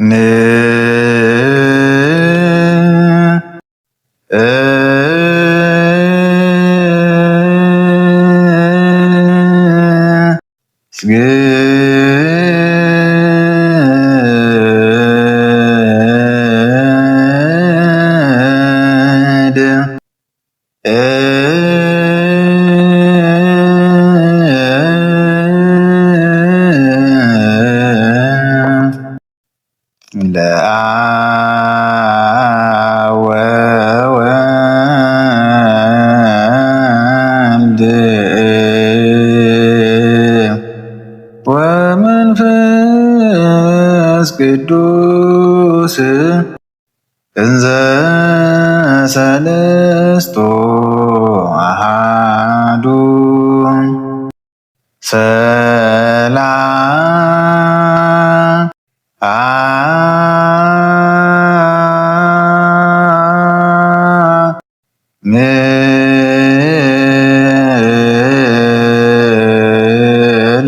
ን ስግ ለአብ ወወልድ ወመንፈስ ቅዱስ እንዘ ሰለስቱ አሐዱ ሰላም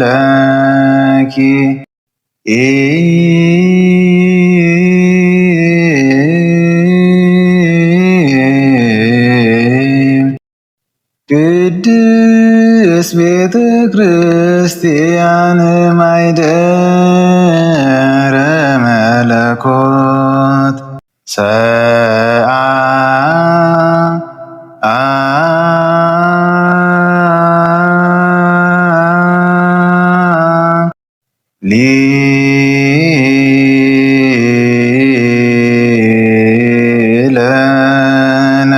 ለኪ ቅድስት ቤተ ክርስቲያን ማይደረ መለኮት ሊለነ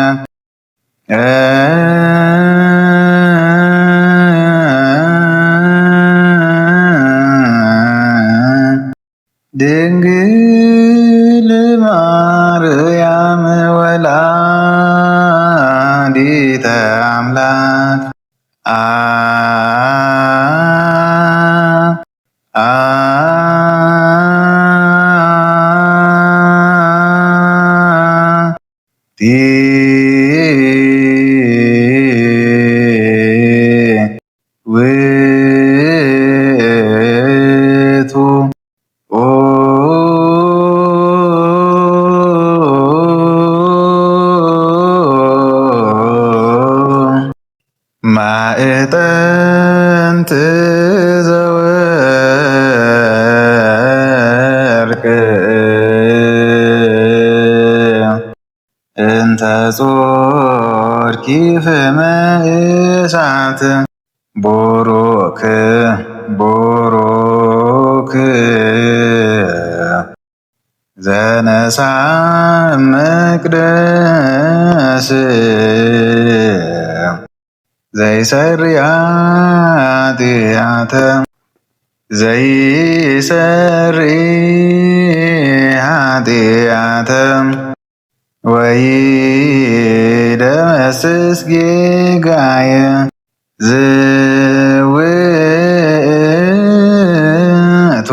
ድንግል ማርያም ወላዲተ አምላክ ውእቱ ማዕጠንት ዘወርቅ እንተ ጾርኪ ፍመ እሳት ቡሩክ ቡሩክ ዘነሳ መቅደስ ዘይሰሪ ኃጢአተ ዘይሰሪ ኃጢአተ ወይደመስስ ጌጋየ ዝውእቱ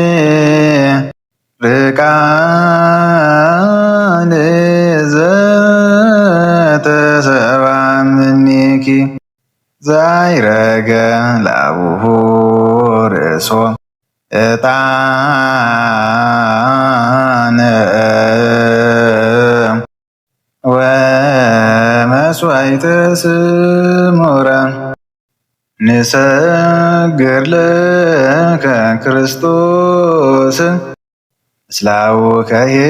ዘእግዚአብሔር ቃል ዘተሰብአ እምኔኪ ዛይረገ ላቡሁ ርእሶ ዕጣነ ወመሥዋዕተ ስሙረ ንሰግር ለከ ክርስቶስ ምስላውከ ኄር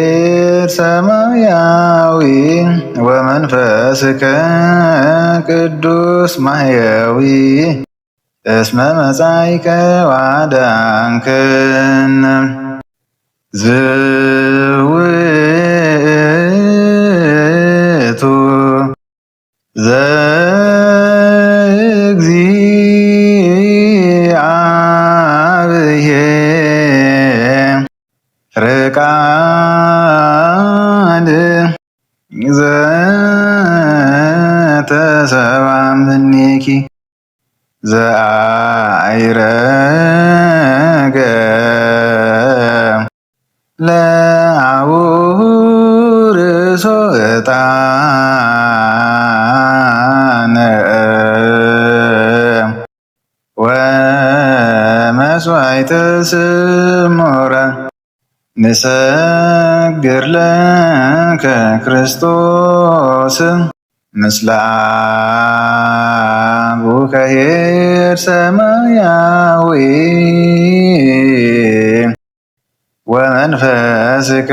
ሰማያዊ ወመንፈስከ ቅዱስ ማሕየዊ እስመ መጻእከ ወአዳንከነ ዝውእቱ ዘእግዚአብሔር ቃል ዘተሰብአ እምኔኪ ዘአይረገ ለአቡሁ ርእሶ ዕጣነ ስሙረ ንሰግር ለከ ክርስቶስ ምስለ አቡከ ኄር ሰማያዊ ወመንፈስከ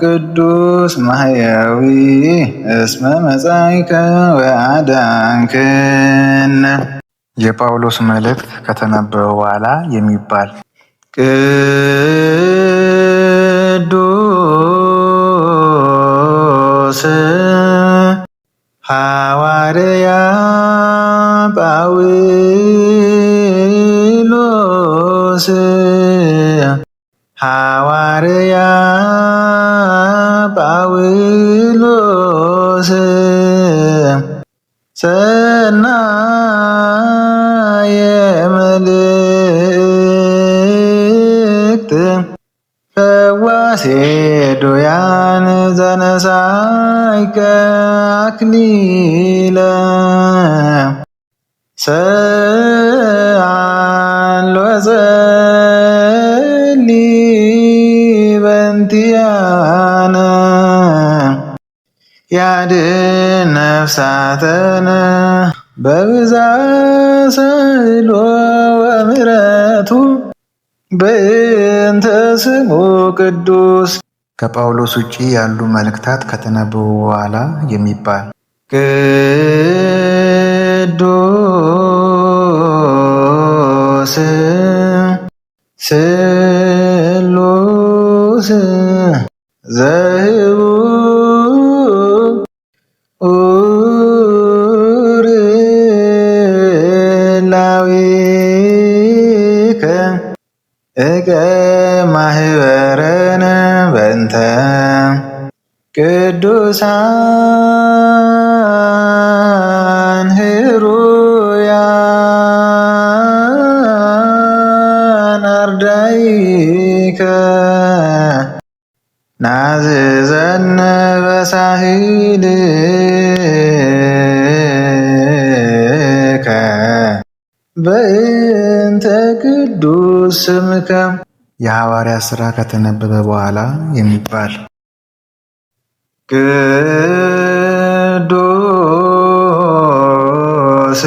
ቅዱስ ማሕየዊ እስመ መጻእከ ወአዳንክነ። የጳውሎስ መልእክት ከተነበበ በኋላ የሚባል ቅዱስ ሐዋርያ ጳውሎስ ሐዋርያ ጳውሎስ ሰናየ መልእክት ፈዋሴ ዶያን ዘነሳይከ አክሊለ ሰአል ወጸሊ በእንቲአነ ያድኅን ነፍሳተነ በብዛት ሰእሎ ወምሕረቱ በእንተ ስሙ ቅዱስ። ከጳውሎስ ውጪ ያሉ መልእክታት ከተነበቡ በኋላ የሚባል ቅዱስ ስሉስ ዘህቡ ላዊከ እቀ ማህበረነ በእንተ ቅዱሳን ህሩያን አርዳኢከ ናዝዘነ በሳህልከ በእንተ ቅዱስ ስምከ። የሐዋርያት ሥራ ከተነበበ በኋላ የሚባል ቅዱስ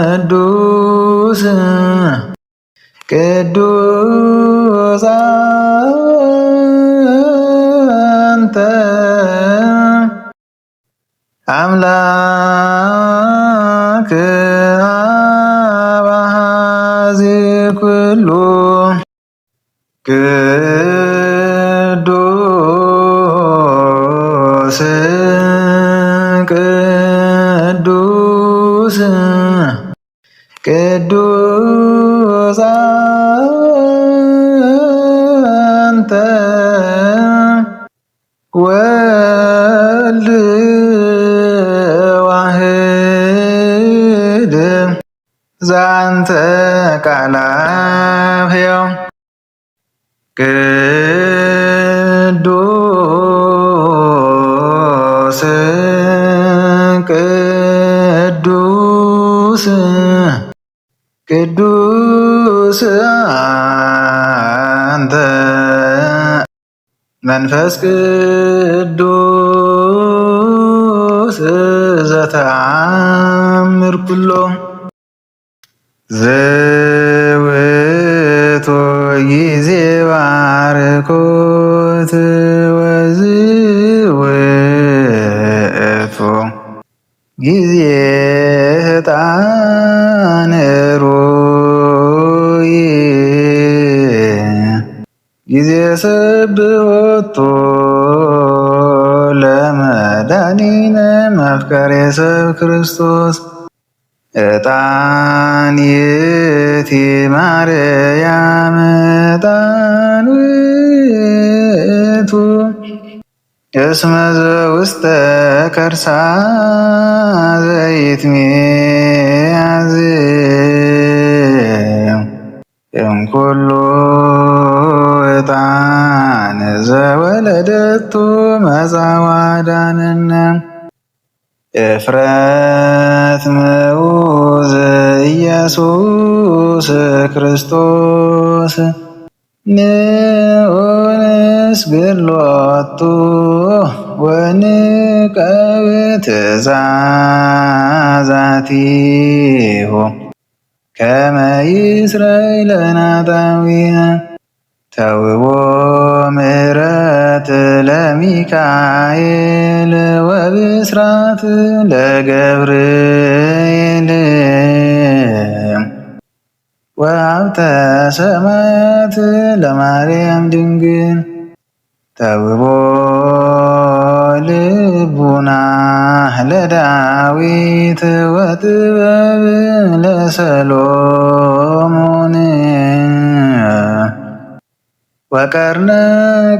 ቅዱስ ቅዱስ አንተ አምላክ አብ አኀዜ ኩሉ ቅዱስ ቅዱስ ቅዱስ አንተ ወልድ ዋሕድ ዘአንተ ቃለ አብ ሕያው ቅዱስ ቅዱስ ቅዱስ አንተ መንፈስ ቅዱስ ዘተአምር ኩሎ ዘውእቱ ጊዜ ባርኮት ወዝውእቱ ጊዜ ዕጣን ሩይ ጊዜ ስብሖቱ ለመድኃኒነ መፍቀሬ ሰብ ክርስቶስ ዕጣን ይእቲ ማርያም ዕጣን ውእቱ እስመ ዘውስተ ከርሳ ዘይትሜያዝ እምኩሉ ዕጣን ዘወለደቱ መጻ ወአዳነነ እፍረት ምዑዝ ኢየሱስ ክርስቶስ ንዑንስግድ ሎቱ ወንቀብእ ትእዛዛቲሁ ከመ ይስረይ ለነ ጣዊነ ተውቦ ምሕረት ለሚካኤል ወብስራት ለገብርኤል ወሀብተ ሰማያት ለማርያም ድንግል ተውቦ ልቡና ለዳዊት ወጥበብ ለሰሎሞን ወቀርነ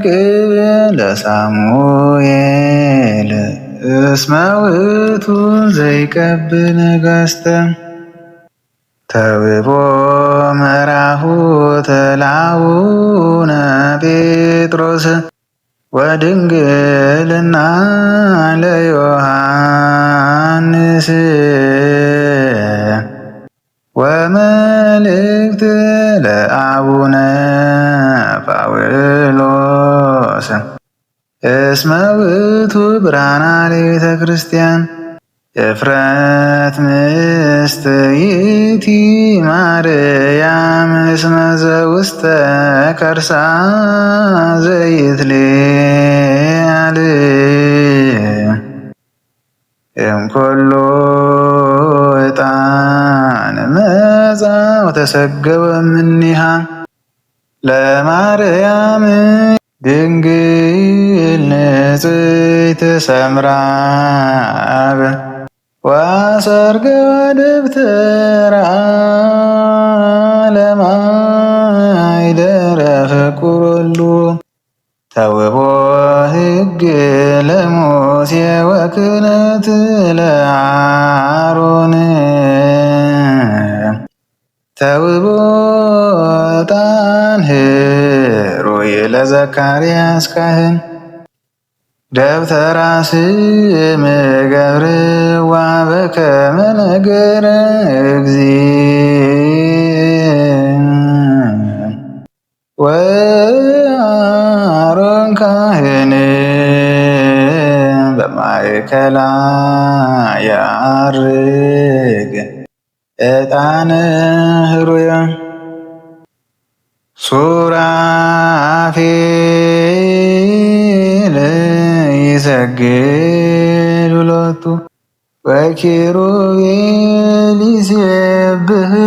ቅብ ለሳሙኤል እስመ ውእቱ ዘይቀብል ነገሥተ ተውቦ ምዕራሁ ተላውነ ጴጥሮስ ወድንግልና ለዮሐንስ ወመልእክት ለአቡነ ጳውሎስ እስመ ውእቱ ብርሃነ ለቤተ ክርስቲያን እፍረት ምስት ይእቲ ማርያም እስመ ዘውስተ ከርሳ ዘይትሌአል እምኮሎ ዕጣን መጻ ወተሰገወ እምኔሃ ለማርያም ድንግል ንጽሕት ሰምራ ወአሰርገ ደብተራ ለማይደረ ፍቁር ተውቦ ሕግ ለሙሴ ወክህነት ለአሮን ተውቦ ዕጣን ኅሩይ ለዘካርያስ ካህን ደብተራ ስም ገብርዋ በከመ ነገረ እግዚእ ወአሮን ካህን በማእከላ ያርግ ዕጣነ ኅሩየ ሱራፌል ይሰግዱ ሎቱ ወኪሩቤል ይሴብሕዎ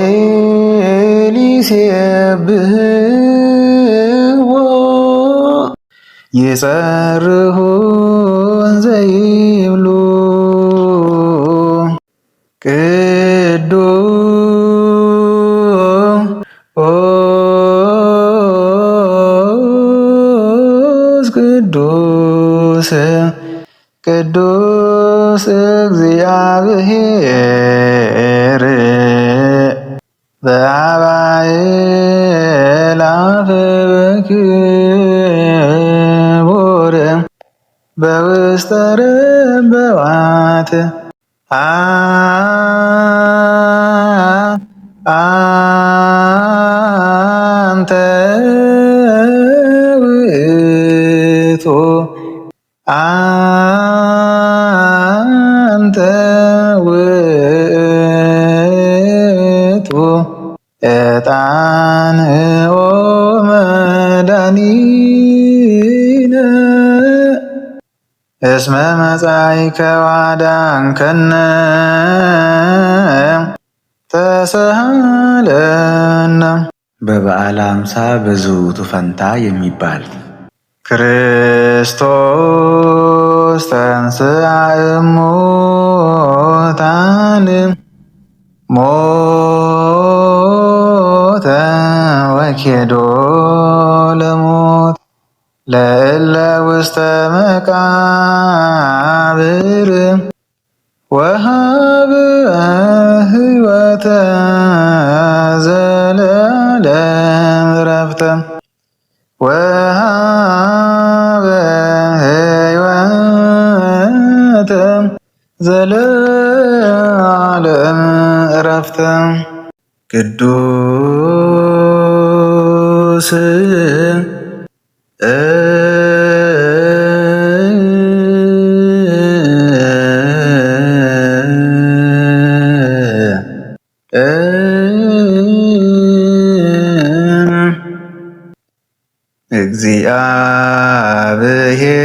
ወኪሩቤል ይሴብሕዎ ይጸርሑ እንዘ ይብሉ ቅዱስ ቅዱስ እግዚአብሔር በአባዕላፍ በክቡር በውስተ ረበዋት አንተ ውእቱ አንተ ውእቱ ዕጣንኦ መድኃኒነ እስመ መጻእከ ወአዳንከነ ተሰሃለነ። በበዓለ ሃምሳ በዝውቱ ፈንታ የሚባል ክርስቶስ ተንሥአ እሙታን ሞተ ወኬዶ ለሞት ለእለ ውስተ መቃብር ወሀበ ሕይወተ ዘለዓለም ዕረፍተ ለዘላለም ዕረፍተ ቅዱስ እግዚአብሔር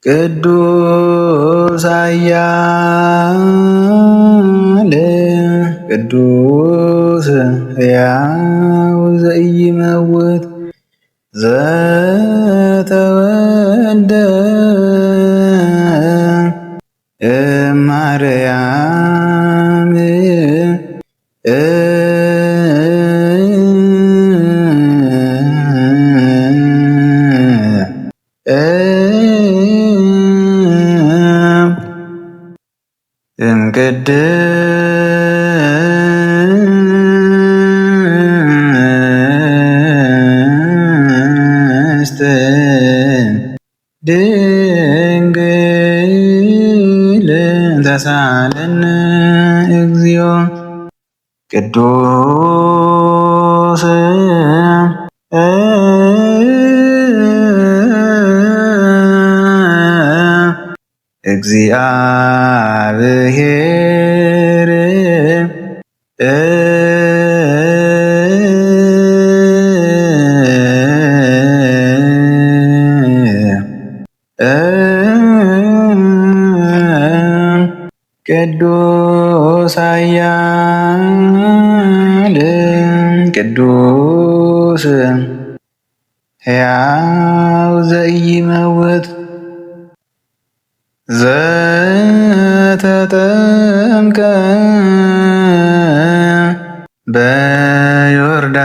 ቅዱስ ኃያል ቅዱስ ሕያው ዘኢይመውት ዘተወልደ እማርያም እምቅድስት ድንግል ተሳለን እግዚኦ ቅዱስ እግዚአብሔር ቅዱስ ኃያል ቅዱስ ሕያው ዘኢይመውት ዘተጠምቀ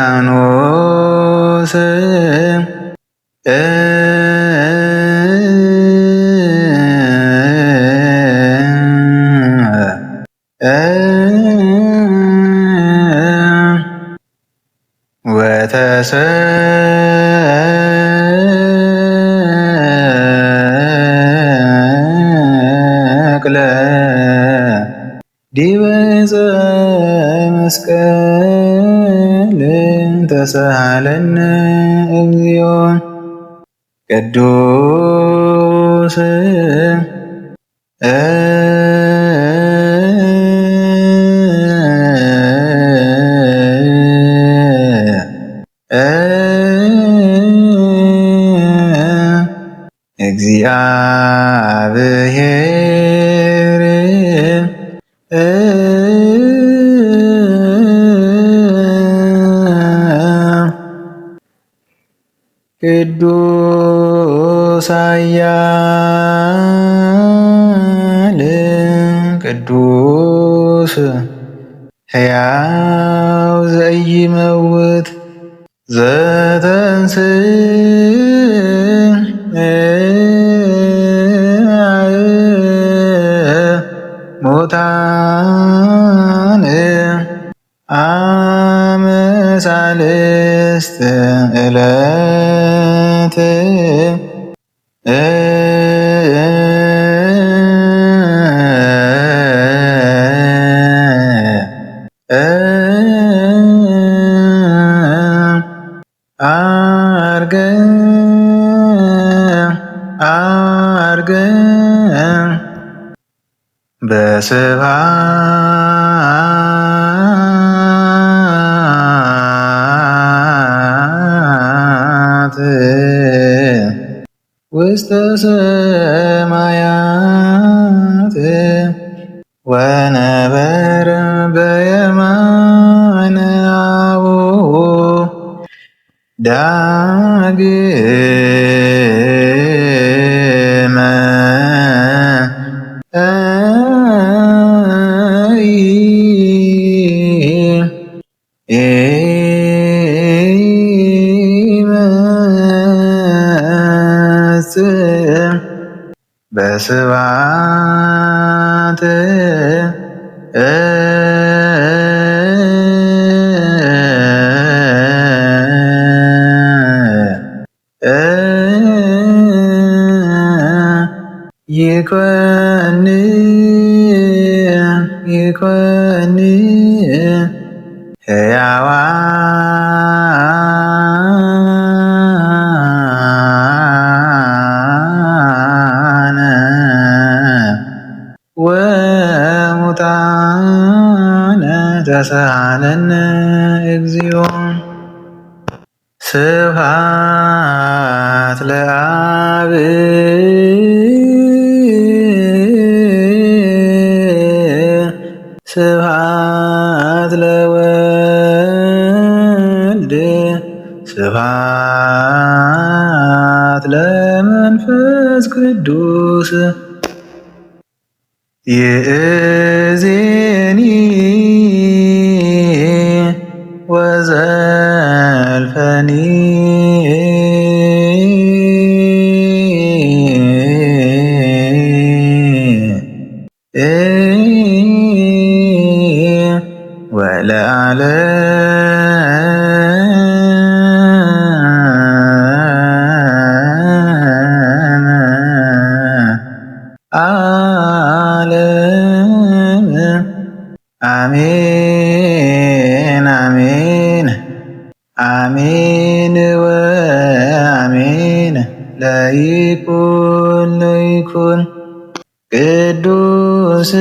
በዮርዳኖስ ወተሰቅለ ዲበ ዕፀ መስቀል ተሳሃለነ እግዚኦ ቅዱስ እግዚአብሔር ቅዱስ ኃያል ቅዱስ ሕያው ዘኢይመውት ሙታን አመ ሣልስት ዕለት ዐርገ በስብሐት ውስተ ሰማያት ወነበረ በየማነ አቡሁ ዳግመ ይመጽእ በስብሐት ይኮን ሕያዋነ ወሙታነ ተሳሃለነ እግዚኦ ስብሐት ለአብ ስብሐት ለወልድ ስብሐት ለመንፈስ ቅዱስ ይእዜኒ ወዘልፈኒ ዓለም አሜን አሜን አሜን ወአሜን ለይኩን ቅዱስ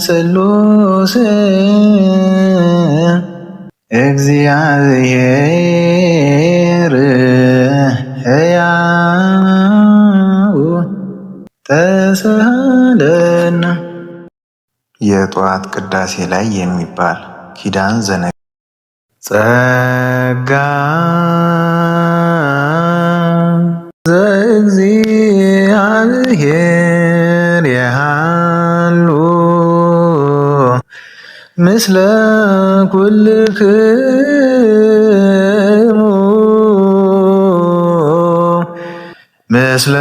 ስሉስ እግዚአብሔር ሕያው ተሳሃለነ። የጠዋት ቅዳሴ ላይ የሚባል ኪዳን ጸጋ ዘእግዚአብሔር የሃሉ ምስለ ኩልክሙ ምስለ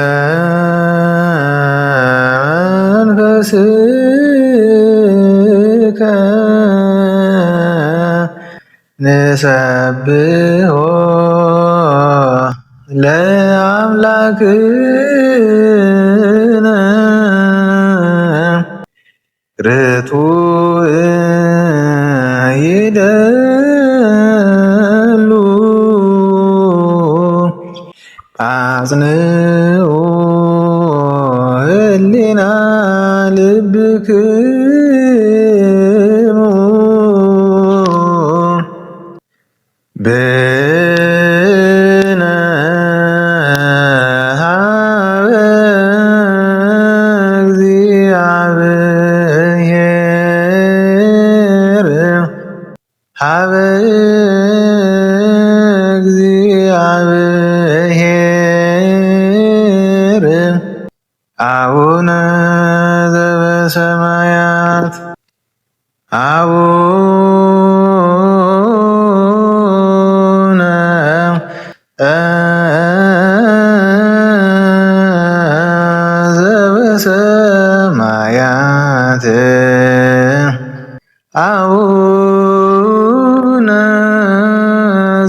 መንፈስከ ንሰብሖ ለአምላክነ ርቱዕ ይደሉ አጽንዑ ህሊና ልብክሙ ብነ ሀበ እግዚአብሔር ሀበ እግዚአብሔር አቡነ ዘበሰማያት አቡነ ዘበሰማያት አቡነ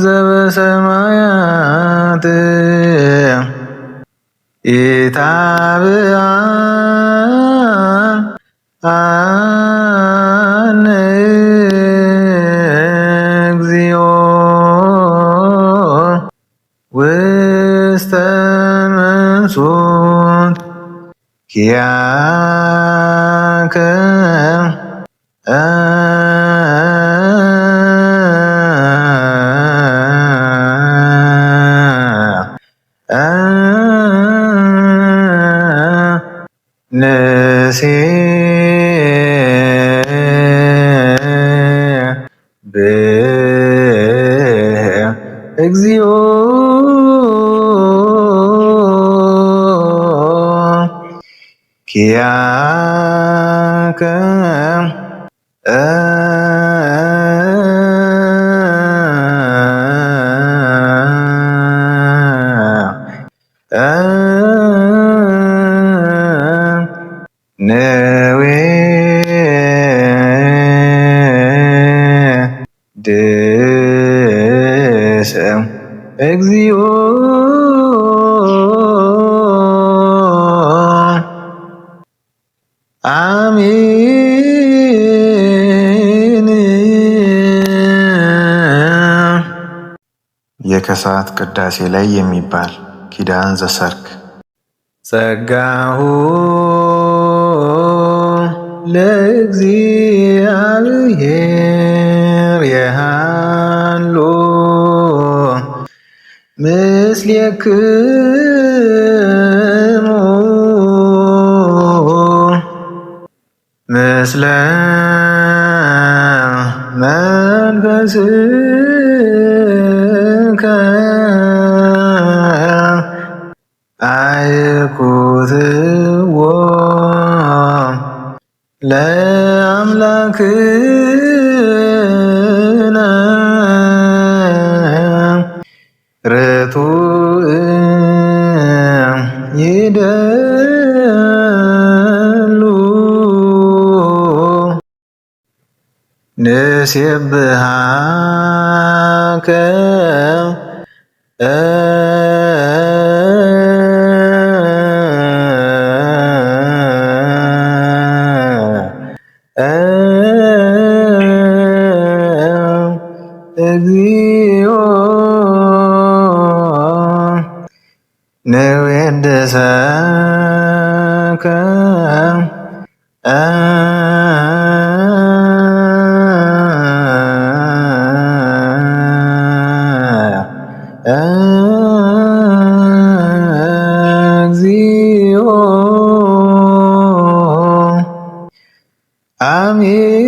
ዘበሰማያት ኢታብአነ እግዚኦ ውስተ መንሱት ኪያከ ነሴ እግዚኦ ኪያከ ነዌ ድሰ እግዚኦ አሜን። የከሰዓት ቅዳሴ ላይ የሚባል ኪዳን ዘሰርክ። ጸጋሁ ለእግዚአብሔር የሃሎ ምስሌክሙ ምስለ መንፈስከ አይኩትዎ ለአምላክነ ርቱዕ ይደሉ ንሴብሐከ እግዚኦ ንዌድሰከ እግዚኦ አሜን።